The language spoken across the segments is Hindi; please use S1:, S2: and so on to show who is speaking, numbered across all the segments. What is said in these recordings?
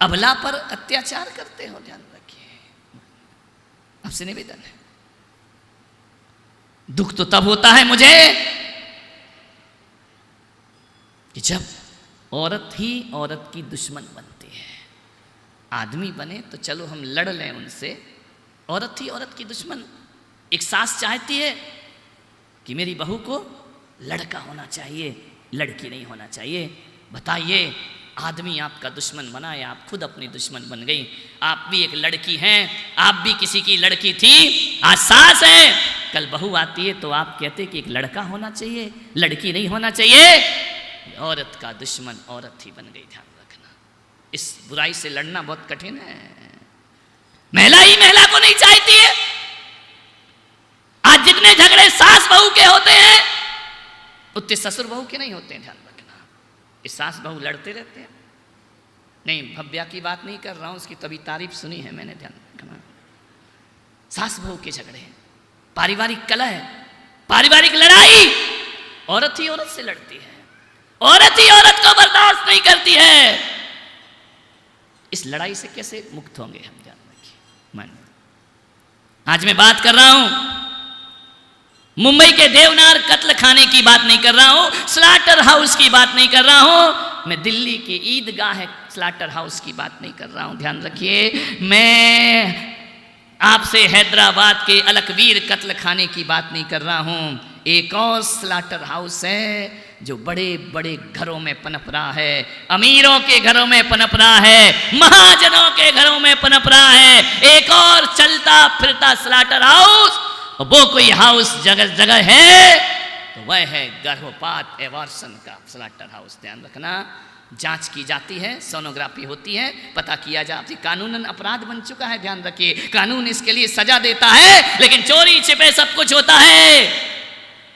S1: अबला पर अत्याचार करते हो, ध्यान रखिए। आपसे निवेदन है, दुख तो तब होता है मुझे कि जब औरत ही औरत की दुश्मन बनती है। आदमी बने तो चलो हम लड़ लें उनसे, औरत ही औरत की दुश्मन। एक सास चाहती है कि मेरी बहू को लड़का होना चाहिए, लड़की नहीं होना चाहिए। बताइए, आदमी आपका दुश्मन बना या आप खुद अपनी दुश्मन बन गई? आप भी एक लड़की हैं, आप भी किसी की लड़की थी, आज सास है, कल बहू आती है तो आप कहते कि एक लड़का होना चाहिए, लड़की नहीं होना चाहिए। औरत का दुश्मन औरत ही बन गई, ध्यान रखना। इस बुराई से लड़ना बहुत कठिन है। महिला ही महिला को नहीं चाहती है। आज जितने झगड़े सास बहू के होते हैं उतने ससुर बहू के नहीं होते हैं, ध्यान रखना। इस सास बहू लड़ते रहते हैं। नहीं, भव्या की बात नहीं कर रहा हूं, उसकी तभी तारीफ सुनी है मैंने, ध्यान रखना। सास बहू के झगड़े, पारिवारिक कलह, पारिवारिक लड़ाई, औरत ही औरत से लड़ती है, औरत ही औरत को बर्दाश्त नहीं करती है। इस लड़ाई से कैसे मुक्त होंगे हम, ध्यान रखिए। मानिए, आज मैं बात कर रहा हूं मुंबई के देवनार कत्ल खाने की बात नहीं कर रहा हूं, स्लाटर हाउस की बात नहीं कर रहा हूं, मैं दिल्ली के ईदगाह स्लाटर हाउस की बात नहीं कर रहा हूं, ध्यान रखिए। मैं आपसे हैदराबाद के अलकवीर कत्ल खाने की बात नहीं कर रहा हूं। एक और स्लाटर हाउस है जो बड़े बड़े घरों में पनप रहा है, अमीरों के घरों में पनप रहा है, महाजनों के घरों में पनप रहा है। एक और चलता फिरता स्लाटर हाउस, वो कोई हाउस जगह जगह है तो वह है गर्भपात एवर्सन का स्लाटर हाउस। ध्यान रखना, जांच की जाती है, सोनोग्राफी होती है, पता किया जाती है। कानूनन अपराध बन चुका है, ध्यान रखिए। कानून इसके लिए सजा देता है, लेकिन चोरी छिपे सब कुछ होता है।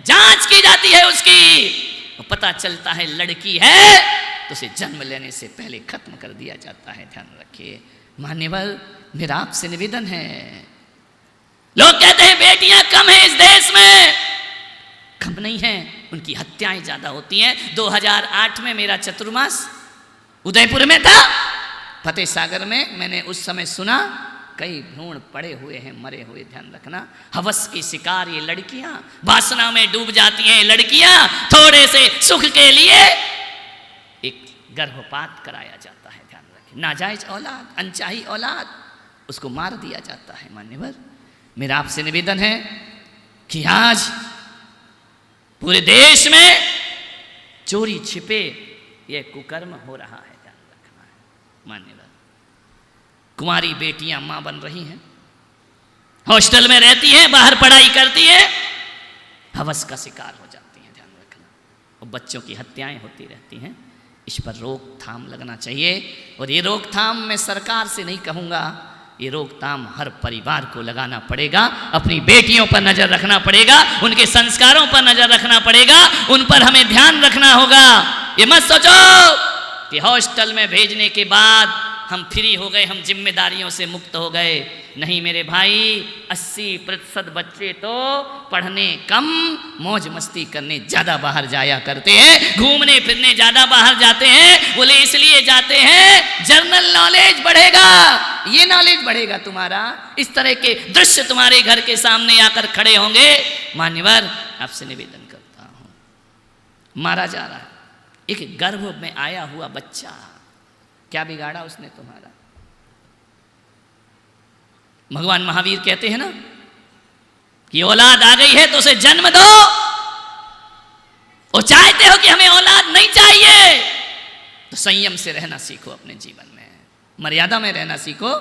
S1: जांच की जाती है उसकी, पता चलता है लड़की है तो उसे जन्म लेने से पहले खत्म कर दिया जाता है, ध्यान रखिए। मान्यवर, मेरा आपसे निवेदन है, लोग कहते हैं बेटियां कम हैं इस देश में, कम नहीं है, उनकी हत्याएं ज्यादा होती हैं। 2008 में मेरा चतुर्मास उदयपुर में था, फतेह सागर में। मैंने उस समय सुना कई भ्रूण पड़े हुए हैं, मरे हुए, ध्यान रखना। हवस की शिकार ये लड़कियां, वासना में डूब जाती हैं लड़कियां, थोड़े से सुख के लिए एक गर्भपात कराया जाता है, ध्यान रखें। नाजायज औलाद, अनचाही औलाद, उसको मार दिया जाता है। मान्यवर, मेरा आपसे निवेदन है कि आज पूरे देश में चोरी छिपे ये कुकर्म हो रहा है, ध्यान रखना है। मान्यवर, कुंवारी बेटियां मां बन रही हैं, हॉस्टल में रहती हैं, बाहर पढ़ाई करती हैं, हवस का शिकार हो जाती हैं, ध्यान रखना। और बच्चों की हत्याएं होती रहती हैं। इस पर रोकथाम लगना चाहिए। और ये रोकथाम मैं सरकार से नहीं कहूँगा, ये रोकथाम हर परिवार को लगाना पड़ेगा। अपनी बेटियों पर नज़र रखना पड़ेगा, उनके संस्कारों पर नज़र रखना पड़ेगा, उन पर हमें ध्यान रखना होगा। ये मत सोचो कि हॉस्टल में भेजने के बाद हम फ्री हो गए, हम जिम्मेदारियों से मुक्त हो गए। नहीं मेरे भाई, 80% बच्चे तो पढ़ने कम, मौज मस्ती करने ज़्यादा बाहर जाया करते हैं, घूमने फिरने ज़्यादा बाहर जाते हैं। बोले इसलिए जाते हैं जनरल नॉलेज बढ़ेगा, ये नॉलेज बढ़ेगा तुम्हारा, इस तरह के दृश्य तुम्हारे घर के सामने आकर खड़े होंगे। मान्यवर, आपसे निवेदन करता हूँ, मारा जा रहा है एक गर्भ में आया हुआ बच्चा, क्या बिगाड़ा उसने तुम्हारा? भगवान महावीर कहते हैं ना कि औलाद आ गई है तो उसे जन्म दो, और चाहते हो कि हमें औलाद नहीं चाहिए तो संयम से रहना सीखो, अपने जीवन में मर्यादा में रहना सीखो,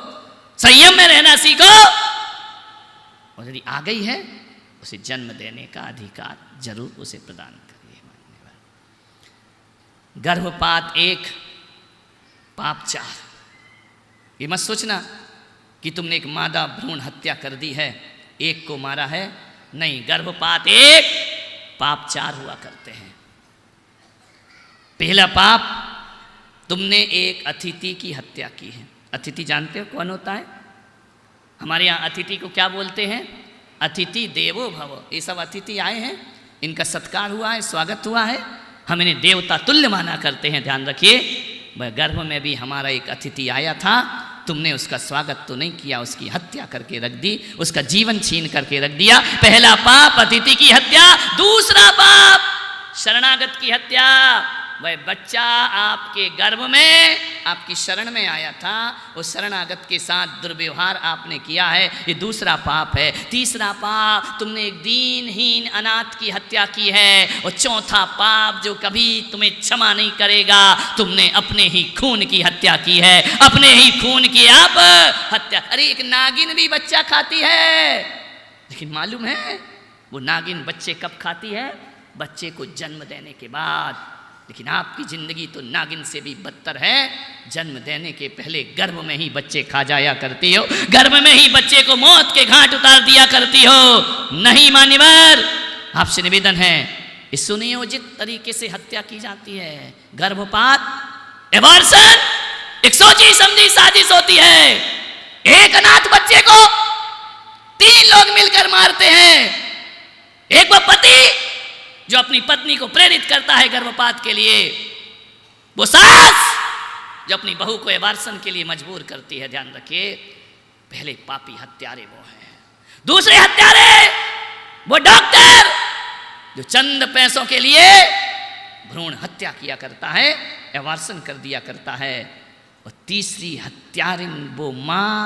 S1: संयम में रहना सीखो। और यदि आ गई है उसे जन्म देने का अधिकार जरूर उसे प्रदान करिए। गर्भपात 1, पाप 4। ये मत सोचना कि तुमने एक मादा भ्रूण हत्या कर दी है, एक को मारा है, नहीं। गर्भपात 1, पाप 4 हुआ करते हैं। पहला पाप, तुमने एक अतिथि की हत्या की है। अतिथि जानते हो कौन होता है? हमारे यहाँ अतिथि को क्या बोलते हैं? अतिथि देवो भव। ये सब अतिथि आए हैं, इनका सत्कार हुआ है, स्वागत हुआ है, हम इन्हें देवता तुल्य माना करते हैं, ध्यान रखिए। वह गर्भ में भी हमारा एक अतिथि आया था, तुमने उसका स्वागत तो नहीं किया, उसकी हत्या करके रख दी, उसका जीवन छीन करके रख दिया। पहला पाप अतिथि की हत्या, दूसरा पाप शरणागत की हत्या। वह बच्चा आपके गर्भ में, आपकी शरण में आया था, उस शरणागत के साथ दुर्व्यवहार आपने किया है, ये दूसरा पाप है। तीसरा पाप, तुमने एक दीनहीन अनाथ की हत्या की है। और चौथा पाप जो कभी तुम्हें क्षमा नहीं करेगा, तुमने अपने ही खून की हत्या की है, अपने ही खून की आप हत्या। अरे एक नागिन भी बच्चा खाती है, लेकिन मालूम है वो नागिन बच्चे कब खाती है? बच्चे को जन्म देने के बाद। लेकिन आपकी जिंदगी तो नागिन से भी बदतर है। जन्म देने के पहले गर्भ में ही बच्चे खा जाया करती हो, गर्भ में ही बच्चे को मौत के घाट उतार दिया करती हो। नहीं मान्यवर, आपसे निवेदन है, इस सुनियोजित तरीके से हत्या की जाती है। गर्भपात, एबॉर्शन एक सोची समझी साजिश होती है। एक अनाथ बच्चे को 3 लोग मिलकर मारते हैं। एक वो पति जो अपनी पत्नी को प्रेरित करता है गर्भपात के लिए, वो सास जो अपनी बहू को एबार्सन के लिए मजबूर करती है। ध्यान रखिए, पहले पापी हत्यारे वो हैं। दूसरे हत्यारे वो डॉक्टर जो चंद पैसों के लिए भ्रूण हत्या किया करता है, एबार्सन कर दिया करता है। और तीसरी हत्यारिन वो माँ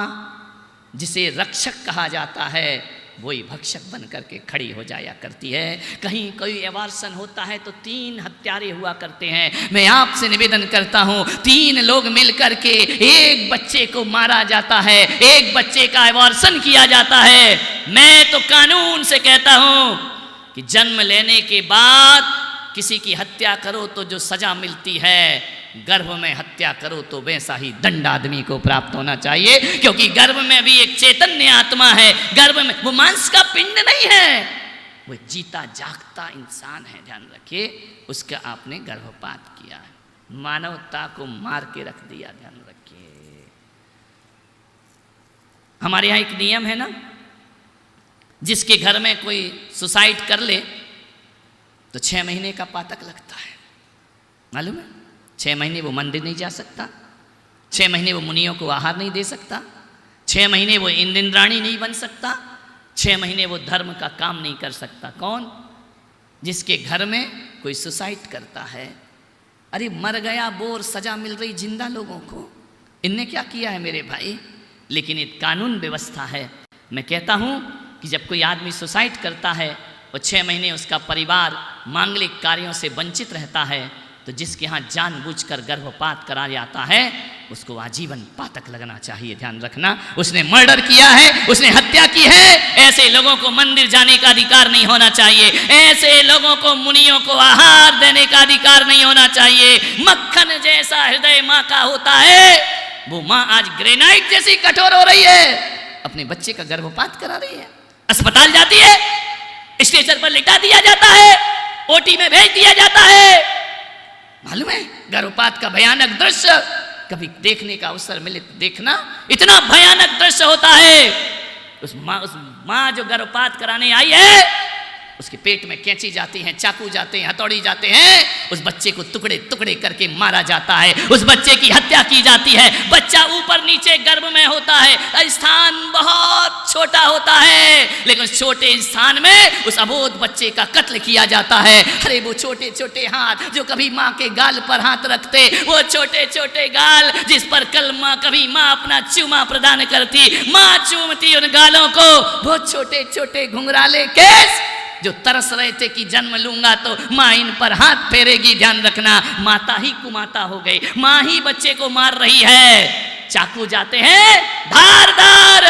S1: जिसे रक्षक कहा जाता है, वही भक्षक बन करके खड़ी हो जाया करती है। कहीं कोई एबार्सन होता है तो 3 हत्यारे हुआ करते हैं। मैं आपसे निवेदन करता हूँ, 3 लोग मिलकर के एक बच्चे को मारा जाता है, एक बच्चे का एबार्सन किया जाता है। मैं तो कानून से कहता हूँ कि जन्म लेने के बाद किसी की हत्या करो तो जो सजा मिलती है, गर्भ में हत्या करो तो वैसा ही दंड आदमी को प्राप्त होना चाहिए। क्योंकि गर्भ में भी एक चैतन्य आत्मा है, गर्भ में वो मांस का पिंड नहीं है, वो जीता जागता इंसान है। ध्यान रखिए, उसका आपने गर्भपात किया है, मानवता को मार के रख दिया। ध्यान रखिए, हमारे यहाँ एक नियम है ना, जिसके घर में कोई सुसाइड कर ले तो 6 महीने का पातक लगता है। मालूम है? 6 महीने वो मंदिर नहीं जा सकता, 6 महीने वो मुनियों को आहार नहीं दे सकता, 6 महीने वो इंद्राणी नहीं बन सकता, 6 महीने वो धर्म का काम नहीं कर सकता। कौन? जिसके घर में कोई सुसाइड करता है। अरे मर गया बोर, सजा मिल रही जिंदा लोगों को। इनने क्या किया है मेरे भाई? लेकिन एक कानून व्यवस्था है। मैं कहता हूँ कि जब कोई आदमी सुसाइड करता है और 6 महीने उसका परिवार मांगलिक कार्यों से वंचित रहता है, तो जिसके यहाँ जानबूझकर गर्भपात करा जाता है उसको आजीवन पातक लगना चाहिए। ध्यान रखना, उसने मर्डर किया है, उसने हत्या की है, ऐसे लोगों को मंदिर जाने का अधिकार नहीं होना चाहिए, ऐसे लोगों को मुनियों को आहार देने का अधिकार नहीं होना चाहिए। मक्खन जैसा हृदय माँ का होता है, वो माँ आज ग्रेनाइट जैसी कठोर हो रही है, अपने बच्चे का गर्भपात करा रही है। अस्पताल जाती है, स्टेशन पर लिटा दिया जाता है, ओटी में भेज दिया जाता है। मालूम है गर्भपात का भयानक दृश्य? कभी देखने का अवसर मिले तो देखना, इतना भयानक दृश्य होता है। उस माँ जो गर्भपात कराने आई है, उसके पेट में कैंची जाती है, चाकू जाते हैं, हथौड़ी जाते हैं, उस बच्चे को टुकड़े टुकड़े करके मारा जाता है, उस बच्चे की हत्या की जाती है। बच्चा ऊपर नीचे गर्भ में होता है, स्थान बहुत छोटा होता है, लेकिन उस छोटे स्थान में उस अबोध बच्चे का कत्ल किया जाता है। अरे वो छोटे छोटे हाथ जो कभी माँ के गाल पर हाथ रखते, वो छोटे छोटे गाल जिस पर कल माँ कभी माँ अपना चूमा प्रदान करती, माँ चूमती उन गालों को, वो छोटे छोटे घुंघराले केस जो तरस रहे थे कि जन्म लूंगा तो माँ इन पर हाथ फेरेगी। ध्यान रखना, माता ही कुमाता हो गई, माँ ही बच्चे को मार रही है। चाकू जाते हैं धारदार,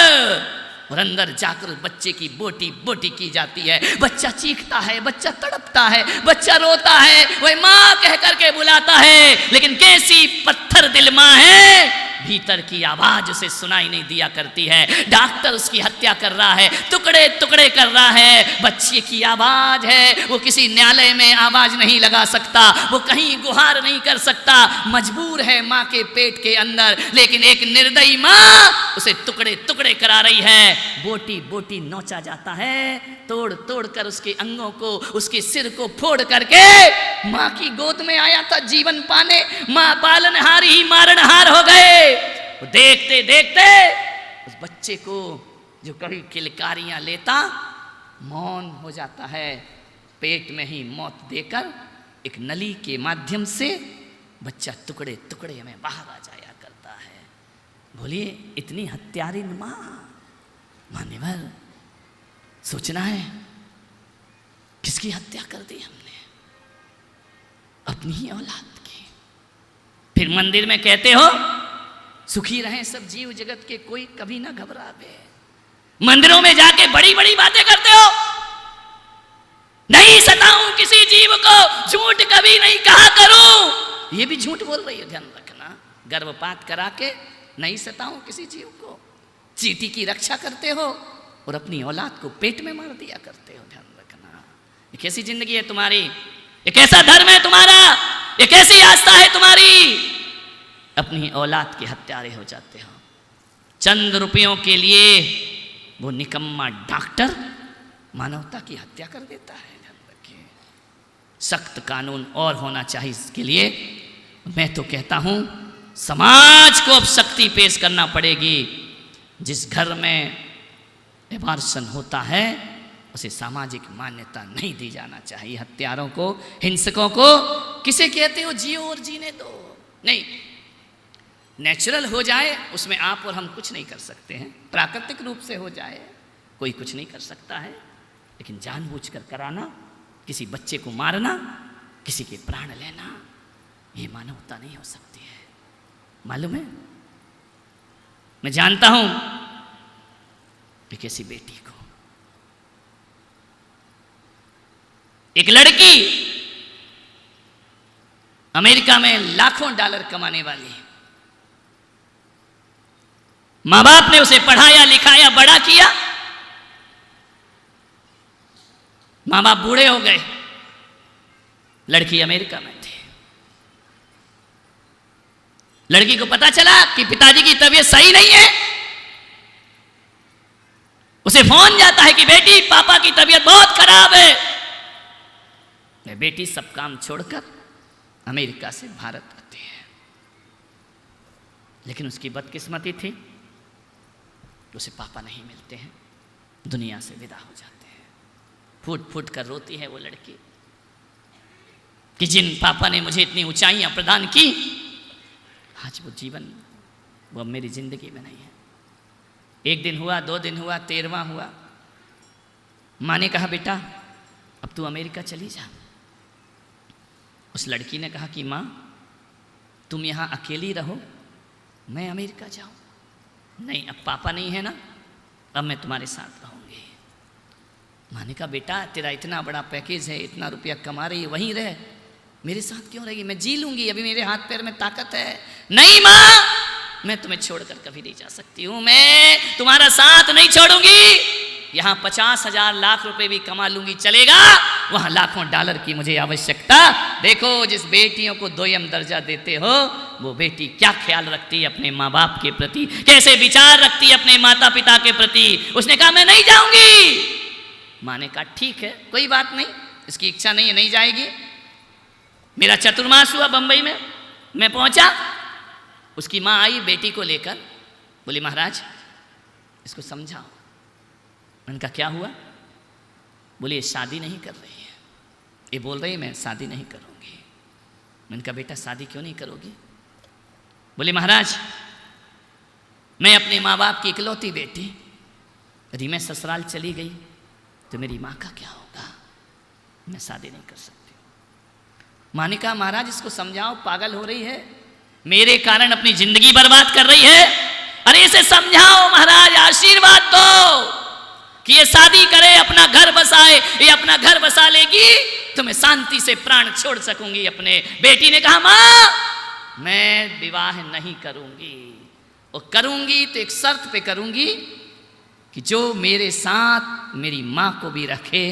S1: और अंदर जाकर बच्चे की बोटी बोटी की जाती है। बच्चा चीखता है, बच्चा तड़पता है, बच्चा रोता है, वह माँ कह करके बुलाता है, लेकिन कैसी पत्थर दिल माँ है, भीतर की आवाज उसे सुनाई नहीं दिया करती है। डॉक्टर उसकी हत्या कर रहा है, टुकड़े टुकड़े कर रहा है। बच्चे की आवाज है, वो किसी न्यायालय में आवाज नहीं लगा सकता, वो कहीं गुहार नहीं कर सकता, मजबूर है माँ के पेट के अंदर। लेकिन एक निर्दयी माँ उसे टुकड़े टुकड़े करा रही है। बोटी बोटी नोचा जाता है, तोड़ तोड़ कर उसके अंगों को, उसके सिर को फोड़ करके माँ की गोद में आया था जीवन पाने। माँ पालनहार ही मारणहार हो गए। देखते देखते उस बच्चे को जो कभी किलकारियां लेता मौन हो जाता है। पेट में ही मौत देकर एक नली के माध्यम से बच्चा टुकड़े टुकड़े में बाहर आ जाया करता है। बोलिए, इतनी हत्यारिन माँ, मान्यवर, सोचना है किसकी हत्या कर दी हमने? अपनी ही औलाद की। फिर मंदिर में कहते हो सुखी रहें सब जीव जगत के, कोई कभी ना घबरावे। मंदिरों में जाके बड़ी बड़ी बातें करते हो, नहीं सताऊं किसी जीव को, झूठ कभी नहीं कहा करूं। ये भी झूठ बोल रही है, ध्यान रखना। गर्भपात करा के नहीं सताऊं किसी जीव को, चींटी की रक्षा करते हो और अपनी औलाद को पेट में मार दिया करते हो। ध्यान रखना, ये कैसी जिंदगी है तुम्हारी, ये कैसा धर्म है तुम्हारा, ये कैसी आस्था है तुम्हारी। अपनी औलाद के हत्यारे हो जाते हो चंद रुपयों के लिए। वो निकम्मा डॉक्टर मानवता की हत्या कर देता है। ध्यान रखिए, सख्त कानून और होना चाहिए इसके लिए। मैं तो कहता हूं समाज को अब शक्ति पेश करना पड़ेगी। जिस घर में एबार्शन होता है उसे सामाजिक मान्यता नहीं दी जाना चाहिए। हत्यारों को, हिंसकों को किसे कहते हो, जियो और जीने दो। नहीं, नेचुरल हो जाए उसमें आप और हम कुछ नहीं कर सकते हैं। प्राकृतिक रूप से हो जाए कोई कुछ नहीं कर सकता है। लेकिन जानबूझकर कराना, किसी बच्चे को मारना, किसी के प्राण लेना, ये मानवता नहीं हो सकती है। मालूम है, मैं जानता हूं एक ऐसी बेटी को, एक लड़की अमेरिका में लाखों डॉलर कमाने वाली, मां बाप ने उसे पढ़ाया लिखाया बड़ा किया, मां बाप बूढ़े हो गए, लड़की अमेरिका में थी। लड़की को पता चला कि पिताजी की तबीयत सही नहीं है। उसे फोन जाता है कि बेटी पापा की तबीयत बहुत खराब है। बेटी सब काम छोड़कर अमेरिका से भारत आती है। लेकिन उसकी बदकिस्मती थी, उसे पापा नहीं मिलते हैं, दुनिया से विदा हो जाते हैं। फूट फूट कर रोती है वो लड़की कि जिन पापा ने मुझे इतनी ऊंचाइयां प्रदान की, आज वो जीवन वो अब मेरी जिंदगी में नहीं है। एक दिन हुआ, 2 दिन हुआ, 13वां हुआ। माँ ने कहा बेटा अब तू अमेरिका चली जा। उस लड़की ने कहा कि माँ तुम यहाँ अकेली रहो, मैं अमेरिका जाऊँ। नहीं, अब पापा नहीं है ना, अब मैं तुम्हारे साथ रहूँगी। माँ ने कहा बेटा तेरा इतना बड़ा पैकेज है, इतना रुपया कमा रही है, वहीं रह, मेरे साथ क्यों रहेगी? मैं जी लूँगी, अभी मेरे हाथ पैर में ताकत है। नहीं माँ, मैं तुम्हें छोड़कर कभी नहीं जा सकती हूँ, मैं तुम्हारा साथ नहीं छोड़ूंगी। यहाँ 50,000 लाख रुपए भी कमा लूंगी चलेगा, वहाँ लाखों डॉलर की मुझे आवश्यकता। देखो जिस बेटियों को 2ym दर्जा देते हो, वो बेटी क्या ख्याल रखती है अपने माँ बाप के प्रति, कैसे विचार रखती है अपने माता पिता के प्रति। उसने कहा मैं नहीं जाऊंगी। माँ ने कहा ठीक है, कोई बात नहीं, इसकी इच्छा नहीं है, नहीं जाएगी। मेरा चतुर्मास हुआ बंबई में, मैं पहुंचा, उसकी माँ आई बेटी को लेकर, बोली महाराज इसको समझाओ। मैंने कहा क्या हुआ? बोली ये शादी नहीं कर रही है, ये बोल रही है मैं शादी नहीं करूँगी। मैंने कहा बेटा शादी क्यों नहीं करोगी? बोली महाराज मैं अपने माँ बाप की इकलौती बेटी, यदि मैं ससुराल चली गई तो मेरी माँ का क्या होगा, मैं शादी नहीं कर सकती। माँ ने कहा महाराज इसको समझाओ, पागल हो रही है, मेरे कारण अपनी जिंदगी बर्बाद कर रही है। अरे इसे समझाओ महाराज, आशीर्वाद दो कि ये शादी करे, अपना घर बसाए, ये अपना घर बसा लेगी तो मैं शांति से प्राण छोड़ सकूंगी अपने। बेटी ने कहा माँ मैं विवाह नहीं करूंगी। और करूंगी तो एक शर्त पे करूंगी कि जो मेरे साथ मेरी माँ को भी रखे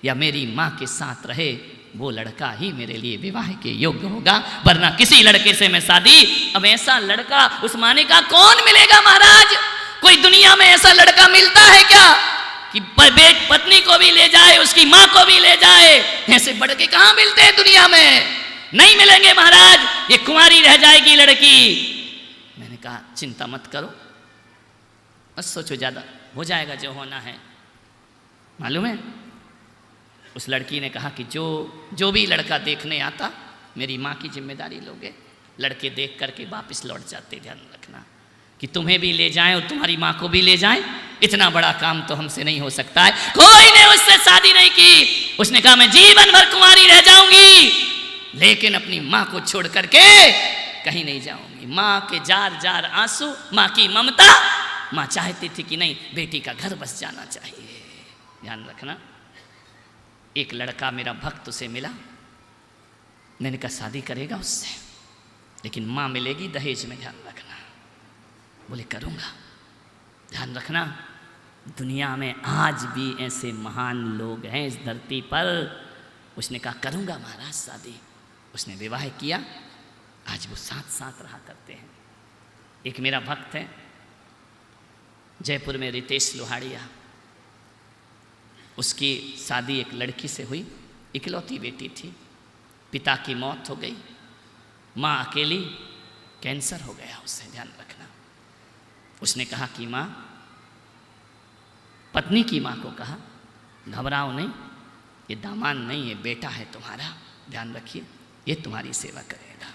S1: या मेरी माँ के साथ रहे, वो लड़का ही मेरे लिए विवाह के योग्य होगा, वरना किसी लड़के से मैं शादी। अब ऐसा लड़का उस माने का कौन मिलेगा महाराज? कोई दुनिया में ऐसा लड़का मिलता है क्या कि बेट पत्नी को भी ले जाए, उसकी माँ को भी ले जाए? ऐसे बढ़ के कहाँ मिलते हैं दुनिया में? नहीं मिलेंगे महाराज, ये कुंवारी रह जाएगी लड़की। मैंने कहा चिंता मत करो, मत सोचो ज्यादा, हो जाएगा जो होना है। मालूम है उस लड़की ने कहा कि जो भी लड़का देखने आता मेरी माँ की जिम्मेदारी लोगे। लड़के देख करके वापस लौट जाते, ध्यान रखना कि तुम्हें भी ले जाएं और तुम्हारी माँ को भी ले जाएं, इतना बड़ा काम तो हमसे नहीं हो सकता है। कोई ने उससे शादी नहीं की। उसने कहा मैं जीवन भर कुंवारी रह जाऊंगी, लेकिन अपनी माँ को छोड़ करके कहीं नहीं जाऊंगी। माँ के जार जार आंसू, माँ की ममता। माँ चाहती थी कि नहीं, बेटी का घर बस जाना चाहिए। ध्यान रखना, एक लड़का मेरा भक्त उसे मिला। मैंने कहा शादी करेगा उससे, लेकिन माँ मिलेगी दहेज में, ध्यान रखना। बोले करूँगा। ध्यान रखना, दुनिया में आज भी ऐसे महान लोग हैं इस धरती पर। उसने कहा करूँगा महाराज शादी। उसने विवाह किया, आज वो साथ साथ रहा करते हैं। एक मेरा भक्त है जयपुर में, रितेश लोहाड़िया। उसकी शादी एक लड़की से हुई, इकलौती बेटी थी। पिता की मौत हो गई, माँ अकेली, कैंसर हो गया उसे, ध्यान रखना। उसने कहा कि माँ, पत्नी की माँ को कहा घबराओ नहीं, ये दामाद नहीं, ये बेटा है तुम्हारा, ध्यान रखिए, ये तुम्हारी सेवा करेगा।